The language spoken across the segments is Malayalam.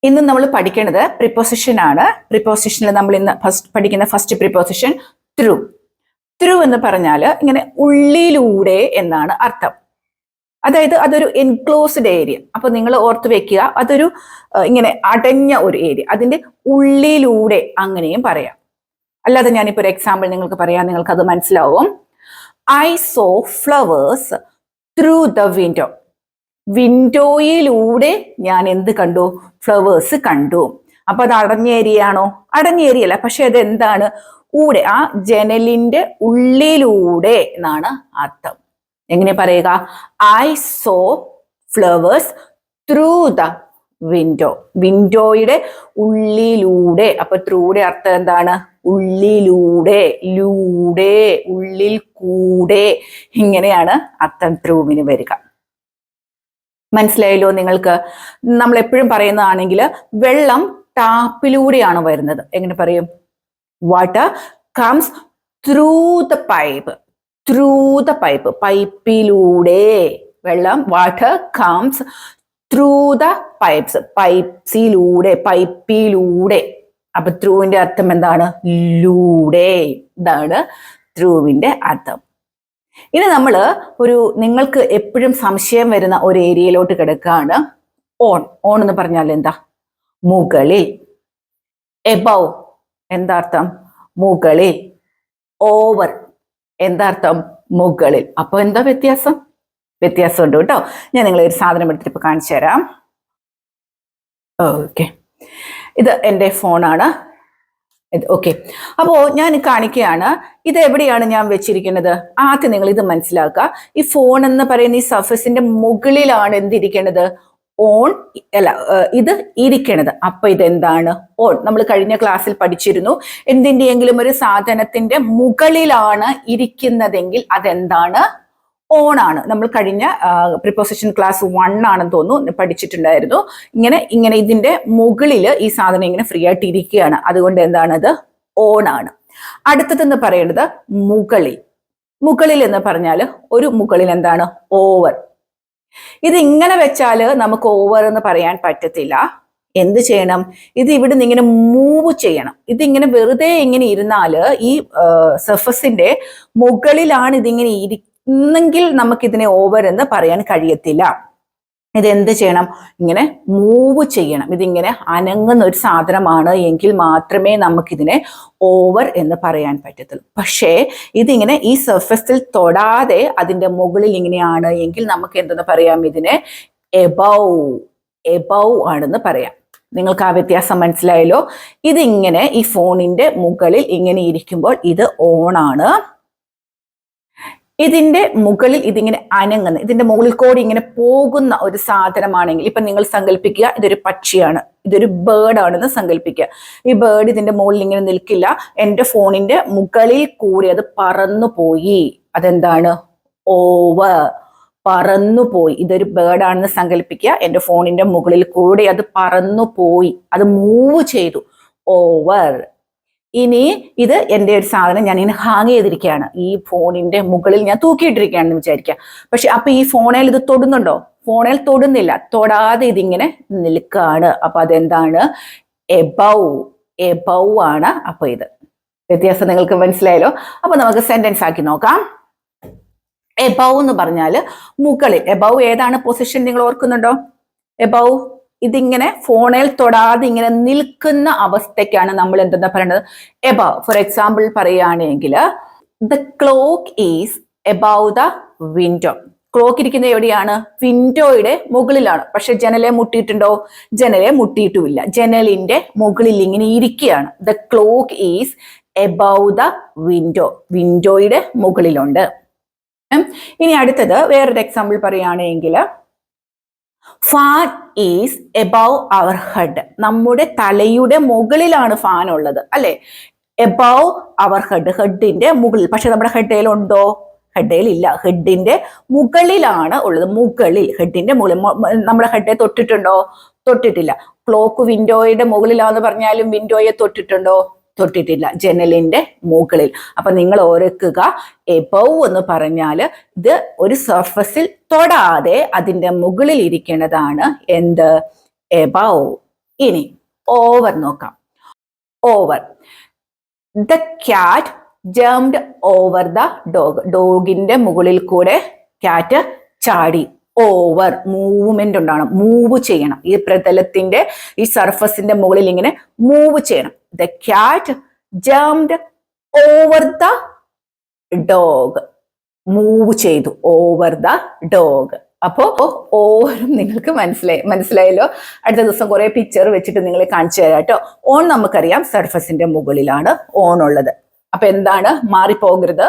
ഇന്ന് നമ്മൾ പഠിക്കുന്നത് പ്രിപ്പോസിഷൻ ആണ്. പ്രിപ്പോസിഷനിൽ നമ്മൾ ഇന്ന് പഠിക്കുന്ന ഫസ്റ്റ് പ്രിപ്പോസിഷൻ ത്രൂ. ത്രൂ എന്ന് പറഞ്ഞാൽ ഇങ്ങനെ ഉള്ളിലൂടെ എന്നാണ് അർത്ഥം. അതായത് അതൊരു എൻക്ലോസ്ഡ് ഏരിയ. അപ്പൊ നിങ്ങൾ ഓർത്ത് വെക്കുക, അതൊരു ഇങ്ങനെ അടഞ്ഞ ഒരു ഏരിയ, അതിന്റെ ഉള്ളിലൂടെ അങ്ങനെയും പറയാം. അല്ലാതെ ഞാനിപ്പോ ഒരു എക്സാമ്പിൾ നിങ്ങൾക്ക് പറയാം, നിങ്ങൾക്ക് അത് മനസ്സിലാവും. I saw flowers through the window. വിൻഡോയിലൂടെ ഞാൻ എന്ത് കണ്ടു? ഫ്ലവേഴ്സ് കണ്ടു. അപ്പൊ അത് അടഞ്ഞ ഏരിയ ആണോ? അടഞ്ഞ ഏരിയ അല്ല, പക്ഷെ അത് എന്താണ്? ഊടെ, ആ ജനലിന്റെ ഉള്ളിലൂടെ എന്നാണ് അർത്ഥം. എങ്ങനെ പറയുക? I saw flowers through the window. വിൻഡോയുടെ ഉള്ളിലൂടെ. അപ്പൊ ത്രൂയുടെ അർത്ഥം എന്താണ്? ഉള്ളിലൂടെ, ലൂടെ, ഉള്ളിൽ കൂടെ, ഇങ്ങനെയാണ് അർത്ഥം ത്രൂവിന് വരിക. മനസ്സിലായല്ലോ നിങ്ങൾക്ക്? നമ്മൾ എപ്പോഴും പറയുന്നതാണെങ്കിൽ വെള്ളം ടാപ്പിലൂടെയാണ് വരുന്നത്. എങ്ങനെ പറയും? Water comes through the pipe. Through the pipe, പൈപ്പിലൂടെ വെള്ളം. Water comes through the pipes, പൈപ്സിലൂടെ, പൈപ്പിലൂടെ. അപ്പൊ ത്രൂവിന്റെ അർത്ഥം എന്താണ്? ലൂടെ. ഇതാണ് ത്രൂവിന്റെ അർത്ഥം. ഇനി നമ്മൾ നിങ്ങൾക്ക് എപ്പോഴും സംശയം വരുന്ന ഒരു ഏരിയയിലോട്ട് കിടക്കുകയാണ്. ഓൺ. ഓൺ എന്ന് പറഞ്ഞാൽ എന്താ? മുകളിൽ. എബവ് എന്താ അർത്ഥം? മുകളിൽ. ഓവർ എന്താ അർത്ഥം? മുകളിൽ. അപ്പൊ എന്താ വ്യത്യാസം? വ്യത്യാസമുണ്ട് കേട്ടോ. ഞാൻ നിങ്ങളെ ഒരു സാധനം എടുത്തിട്ട് ഇപ്പൊ കാണിച്ചു തരാം. ഓക്കെ, ഇത് എൻ്റെ ഫോണാണ്. ഓക്കെ, അപ്പോ ഞാൻ കാണിക്കുകയാണ്. ഇത് എവിടെയാണ് ഞാൻ വെച്ചിരിക്കുന്നത്? ആദ്യം നിങ്ങൾ ഇത് മനസ്സിലാക്കുക. ഈ ഫോൺ എന്ന് പറയുന്ന ഈ സർഫസിന്റെ മുകളിലാണ് എന്തിരിക്കണത്? ഓൺ അല്ല, ഇത് ഇരിക്കണത്. അപ്പൊ ഇതെന്താണ്? ഓൺ. നമ്മൾ കഴിഞ്ഞ ക്ലാസ്സിൽ പഠിച്ചിരുന്നു, എന്തിന്റെയെങ്കിലും ഒരു സാധനത്തിന്റെ മുകളിലാണ് ഇരിക്കുന്നതെങ്കിൽ അതെന്താണ്? ഓൺ ആണ്. നമ്മൾ കഴിഞ്ഞ പ്രിപ്പോസിഷൻ ക്ലാസ് 1 ആണെന്ന് തോന്നുന്നു പഠിച്ചിട്ടുണ്ടായിരുന്നു. ഇങ്ങനെ ഇതിന്റെ മുകളിൽ ഈ സാധനം ഇങ്ങനെ ഫ്രീ ആയിട്ട് ഇരിക്കുകയാണ്. അതുകൊണ്ട് എന്താണത്? ഓൺ ആണ്. അടുത്തതെന്ന് പറയുന്നത് മുകളിൽ. മുകളിൽ എന്ന് പറഞ്ഞാൽ ഒരു മുകളിൽ എന്താണ്? ഓവർ. ഇത് ഇങ്ങനെ വെച്ചാൽ നമുക്ക് ഓവർ എന്ന് പറയാൻ പറ്റത്തില്ല. എന്ത് ചെയ്യണം? ഇത് ഇവിടുന്ന് ഇങ്ങനെ മൂവ് ചെയ്യണം. ഇതിങ്ങനെ വെറുതെ ഇങ്ങനെ ഇരുന്നാല് ഈ സർഫസിന്റെ മുകളിലാണ് ഇതിങ്ങനെ ഇന്നെങ്കിൽ നമുക്കിതിനെ ഓവർ എന്ന് പറയാൻ കഴിയത്തില്ല. ഇതെന്ത് ചെയ്യണം? ഇങ്ങനെ മൂവ് ചെയ്യണം. ഇതിങ്ങനെ അനങ്ങുന്ന ഒരു സാധനമാണ് എങ്കിൽ മാത്രമേ നമുക്കിതിനെ ഓവർ എന്ന് പറയാൻ പറ്റത്തുള്ളൂ. പക്ഷേ ഇതിങ്ങനെ ഈ സർഫസിൽ തൊടാതെ അതിന്റെ മുകളിൽ ഇങ്ങനെയാണ് എങ്കിൽ നമുക്ക് എന്തെന്ന് പറയാം? ഇതിനെ എബവ്. എബവ് ആണെന്ന് പറയാം. നിങ്ങൾക്ക് ആ വ്യത്യാസം മനസ്സിലായല്ലോ? ഇതിങ്ങനെ ഈ ഫോണിന്റെ മുകളിൽ ഇങ്ങനെ ഇരിക്കുമ്പോൾ ഇത് ഓൺ ആണ്. ഇതിന്റെ മുകളിൽ ഇതിങ്ങനെ അനങ്ങുന്ന, ഇതിന്റെ മുകളിൽ കൂടി ഇങ്ങനെ പോകുന്ന ഒരു സാധനമാണെങ്കിൽ, ഇപ്പൊ നിങ്ങൾ സങ്കല്പിക്കുക ഇതൊരു പക്ഷിയാണ്, ഇതൊരു ബേർഡ് ആണെന്ന് സങ്കല്പിക്കുക. ഈ ബേർഡ് ഇതിന്റെ മുകളിൽ ഇങ്ങനെ നിൽക്കില്ല. എൻ്റെ ഫോണിന്റെ മുകളിൽ കൂടി അത് പറന്നു പോയി. അതെന്താണ്? ഓവർ. പറന്നു പോയി. ഇതൊരു ബേർഡ് ആണെന്ന് സങ്കല്പിക്കുക. എൻ്റെ ഫോണിന്റെ മുകളിൽ കൂടി അത് പറന്നു പോയി, അത് മൂവ് ചെയ്തു. ഓവർ. ഇനി ഇത് എൻ്റെ ഒരു സാധനം ഞാൻ ഇങ്ങനെ ഹാങ് ചെയ്തിരിക്കുകയാണ്. ഈ ഫോണിന്റെ മുകളിൽ ഞാൻ തൂക്കിയിട്ടിരിക്കുകയാണെന്ന് വിചാരിക്കുക. പക്ഷെ അപ്പൊ ഈ ഫോണിൽ ഇത് തൊടുന്നുണ്ടോ? ഫോണിൽ തൊടുന്നില്ല. തൊടാതെ ഇതിങ്ങനെ നിൽക്കുകയാണ്. അപ്പൊ അതെന്താണ്? എബവ്. എബവ് ആണ്. അപ്പൊ ഇത് വ്യത്യാസം നിങ്ങൾക്ക് മനസ്സിലായല്ലോ? അപ്പൊ നമുക്ക് സെന്റൻസ് ആക്കി നോക്കാം. എബവ് എന്ന് പറഞ്ഞാല് മുകളിൽ. എബവ് ഏതാണ് പൊസിഷൻ? നിങ്ങൾ ഓർക്കുന്നുണ്ടോ? എബവ് ഇതിങ്ങനെ ഫോണിൽ തൊടാതെ ഇങ്ങനെ നിൽക്കുന്ന അവസ്ഥയ്ക്കാണ് നമ്മൾ എന്തെന്നാ പറയുന്നത്? എബവ്. ഫോർ എക്സാമ്പിൾ പറയുകയാണെങ്കിൽ the clock is above the window. Clock ഇരിക്കുന്നത് എവിടെയാണ്? വിൻഡോയുടെ മുകളിലാണ്. പക്ഷെ ജനലെ മുട്ടിയിട്ടുണ്ടോ? ജനലെ മുട്ടിയിട്ടുമില്ല. ജനലിന്റെ മുകളിൽ ഇങ്ങനെ ഇരിക്കുകയാണ്. The clock is above the window. വിൻഡോയുടെ മുകളിലുണ്ട്. ഇനി അടുത്തത് വേറൊരു എക്സാമ്പിൾ പറയുകയാണെങ്കിൽ fan is above our head. നമ്മുടെ തലയുടെ മുകളിലാണ് ഫാൻ ഉള്ളത്, അല്ലെ? എബവ് അവർ ഹെഡ്, ഹെഡിന്റെ മുകളിൽ. പക്ഷെ നമ്മുടെ ഹെഡേലുണ്ടോ? ഹെഡേലില്ല. ഹെഡിന്റെ മുകളിലാണ് ഉള്ളത്. മുകളിൽ, ഹെഡിന്റെ മുകളിൽ. നമ്മുടെ ഹെഡെ തൊട്ടിട്ടുണ്ടോ? തൊട്ടിട്ടില്ല. ക്ലോക്ക് വിൻഡോയുടെ മുകളിലാന്ന് പറഞ്ഞാലും വിൻഡോയെ തൊട്ടിട്ടുണ്ടോ? തൊട്ടിട്ടില്ല. ജനലിന്റെ മുകളിൽ. അപ്പൊ നിങ്ങൾ ഓർക്കുക, എബവ് എന്ന് പറഞ്ഞാൽ ഇത് ഒരു സർഫസിൽ തൊടാതെ അതിന്റെ മുകളിൽ ഇരിക്കുന്നതാണ് എന്ത്? എബവ്. ഇനി ഓവർ നോക്കാം. Over. The cat jumped over the dog. ഡോഗിന്റെ മുകളിൽ കൂടെ ക്യാറ്റ് ചാടി. ഓവർ. മൂവ്മെന്റ് ഉണ്ടാവണം, മൂവ് ചെയ്യണം. ഈ പ്രതലത്തിന്റെ ഈ സർഫസിന്റെ മുകളിൽ ഇങ്ങനെ മൂവ് ചെയ്യണം. The cat jumped over the dog. Move ചെയ്തു. Over the dog. അപ്പോ ഓവറും നിങ്ങൾക്ക് മനസ്സിലായല്ലോ. അടുത്ത ദിവസം കുറെ പിക്ചർ വെച്ചിട്ട് നിങ്ങളെ കാണിച്ചു തരാം കേട്ടോ. ഓൺ നമുക്കറിയാം സർഫസിന്റെ മുകളിലാണ് ഓൺ ഉള്ളത്. അപ്പൊ എന്താണ്, മാറിപ്പോകരുത്.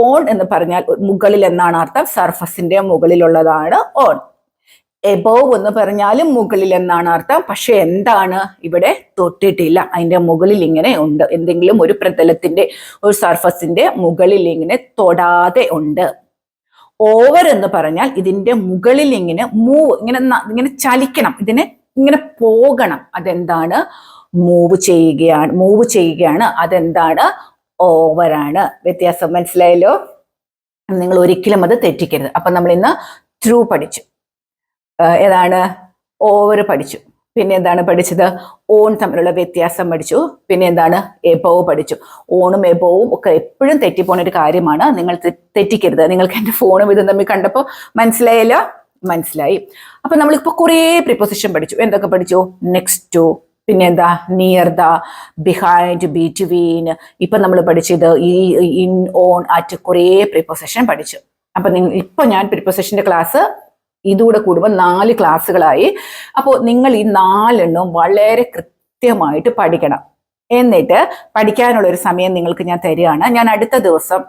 ഓൺ എന്ന് പറഞ്ഞാൽ മുകളിൽ എന്നാണ് അർത്ഥം. സർഫസിന്റെ മുകളിലുള്ളതാണ് ഓൺ. എബോവ് എന്ന് പറഞ്ഞാലും മുകളിൽ എന്നാണ് അർത്ഥം. പക്ഷെ എന്താണ്, ഇവിടെ തൊട്ടിട്ടില്ല, അതിന്റെ മുകളിൽ ഇങ്ങനെ ഉണ്ട്. എന്തെങ്കിലും ഒരു പ്രതലത്തിന്റെ ഒരു സർഫസിന്റെ മുകളിൽ ഇങ്ങനെ തൊടാതെ ഉണ്ട്. ഓവർ എന്ന് പറഞ്ഞാൽ ഇതിന്റെ മുകളിൽ ഇങ്ങനെ മൂവ്, ഇങ്ങനെ ചലിക്കണം, ഇതിനെ ഇങ്ങനെ പോകണം. അതെന്താണ്, മൂവ് ചെയ്യുകയാണ്. അതെന്താണ്, ഓവറാണ്. വ്യത്യാസം മനസ്സിലായല്ലോ. നിങ്ങൾ ഒരിക്കലും അത് തെറ്റിക്കരുത്. അപ്പൊ നമ്മൾ ഇന്ന് ത്രൂ പഠിച്ചു. ഏതാണ്, ഓവർ പഠിച്ചു. പിന്നെ എന്താണ് പഠിച്ചത്, ഓൺ തമ്മിലുള്ള വ്യത്യാസം പഠിച്ചു. പിന്നെ എന്താണ്, എബോവ് പഠിച്ചു. ഓണും എബോവും ഒക്കെ എപ്പോഴും തെറ്റിപ്പോണ ഒരു കാര്യമാണ്. നിങ്ങൾ തെറ്റിക്കരുത്. നിങ്ങൾക്ക് എൻ്റെ ഫോണും ഇതും തമ്മിൽ കണ്ടപ്പോൾ മനസ്സിലായല്ലോ? മനസ്സിലായി. അപ്പൊ നമ്മളിപ്പോ കുറേ പ്രിപ്പോസിഷൻ പഠിച്ചു. എന്തൊക്കെ പഠിച്ചു, നെക്സ്റ്റ് ടു, പിന്നെ എന്താ, നിയർ ദ, ബിഹൈൻഡ്, ബിറ്റ്വീൻ. ഇപ്പൊ നമ്മൾ പഠിച്ചത് ഈ ഇൻ, ഓൺ, അറ്റ്, കുറേ പ്രിപ്പോസിഷൻ പഠിച്ചു. അപ്പൊ ഇപ്പൊ ഞാൻ പ്രിപ്പോസിഷന്റെ ക്ലാസ് ഇതുകൂടെ കൂടുമ്പോൾ 4 ക്ലാസ്സുകളായി. അപ്പോൾ നിങ്ങൾ ഈ 4 വളരെ കൃത്യമായിട്ട് പഠിക്കണം. എന്നിട്ട് പഠിക്കാനുള്ള ഒരു സമയം നിങ്ങൾക്ക് ഞാൻ തരികയാണ്. ഞാൻ അടുത്ത ദിവസം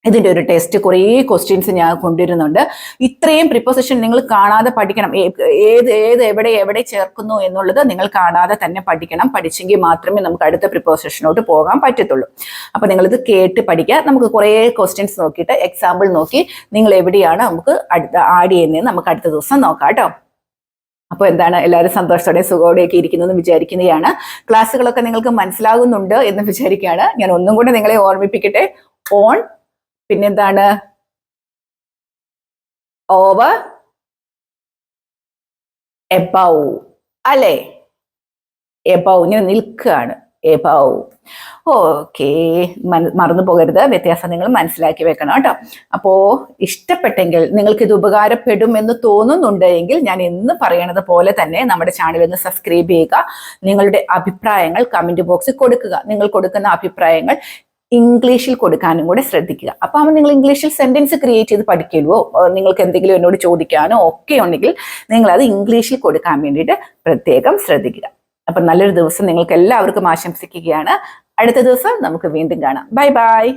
ഇതിന്റെ ഒരു ടെസ്റ്റ്, കുറേ ക്വസ്റ്റ്യൻസ് ഞാൻ കൊണ്ടുവരുന്നുണ്ട്. ഇത്രയും പ്രിപ്പോസിഷൻ നിങ്ങൾ കാണാതെ പഠിക്കണം. എവിടെ ചേർക്കുന്നു എന്നുള്ളത് നിങ്ങൾ കാണാതെ തന്നെ പഠിക്കണം. പഠിച്ചെങ്കിൽ മാത്രമേ നമുക്ക് അടുത്ത പ്രിപ്പോസിഷനോട്ട് പോകാൻ പറ്റത്തുള്ളൂ. അപ്പൊ നിങ്ങളിത് കേട്ട് പഠിക്കുക. നമുക്ക് കുറേ ക്വസ്റ്റ്യൻസ് നോക്കിയിട്ട് എക്സാമ്പിൾ നോക്കി നിങ്ങൾ എവിടെയാണ് നമുക്ക് ആഡ് ചെയ്യുന്നതെന്ന് നമുക്ക് അടുത്ത ദിവസം നോക്കാം കേട്ടോ. അപ്പോൾ എന്താണ്, എല്ലാവരും സന്തോഷത്തോടെ സുഖത്തോടെയൊക്കെ ഇരിക്കുന്നു വിചാരിക്കുന്നതാണ്. ക്ലാസ്സുകളൊക്കെ നിങ്ങൾക്ക് മനസ്സിലാകുന്നുണ്ട് എന്ന് വിചാരിക്കുകയാണ്. ഞാൻ ഒന്നും കൂടെ നിങ്ങളെ ഓർമ്മിപ്പിക്കട്ടെ. ഓൺ, പിന്നെന്താണ്, ഓവർ, എബവ് അല്ലേ? എബവ്, ഇങ്ങനെ നിൽക്കുകയാണ്. എബവ്. ഓക്കെ, മറന്നു പോകരുത്. വ്യത്യാസം നിങ്ങൾ മനസ്സിലാക്കി വെക്കണം കേട്ടോ. അപ്പോ ഇഷ്ടപ്പെട്ടെങ്കിൽ, നിങ്ങൾക്ക് ഇത് ഉപകാരപ്പെടും എന്ന് തോന്നുന്നുണ്ടെങ്കിൽ, ഞാൻ എന്ന് പറയണത് പോലെ തന്നെ നമ്മുടെ ചാനൽ ഒന്ന് സബ്സ്ക്രൈബ് ചെയ്യുക. നിങ്ങളുടെ അഭിപ്രായങ്ങൾ കമന്റ് ബോക്സിൽ കൊടുക്കുക. നിങ്ങൾ കൊടുക്കുന്ന അഭിപ്രായങ്ങൾ ഇംഗ്ലീഷിൽ കൊടുക്കാനും കൂടെ ശ്രദ്ധിക്കുക. അപ്പൊ നിങ്ങൾ ഇംഗ്ലീഷിൽ സെന്റൻസ് ക്രിയേറ്റ് ചെയ്ത് പഠിക്കുമോ, നിങ്ങൾക്ക് എന്തെങ്കിലും എന്നോട് ചോദിക്കാനോ ഒക്കെ ഉണ്ടെങ്കിൽ നിങ്ങൾ അത് ഇംഗ്ലീഷിൽ കൊടുക്കാൻ വേണ്ടിയിട്ട് പ്രത്യേകം ശ്രദ്ധിക്കുക. അപ്പൊ നല്ലൊരു ദിവസം നിങ്ങൾക്ക് എല്ലാവർക്കും ആശംസിക്കുകയാണ്. അടുത്ത ദിവസം നമുക്ക് വീണ്ടും കാണാം. Bye bye.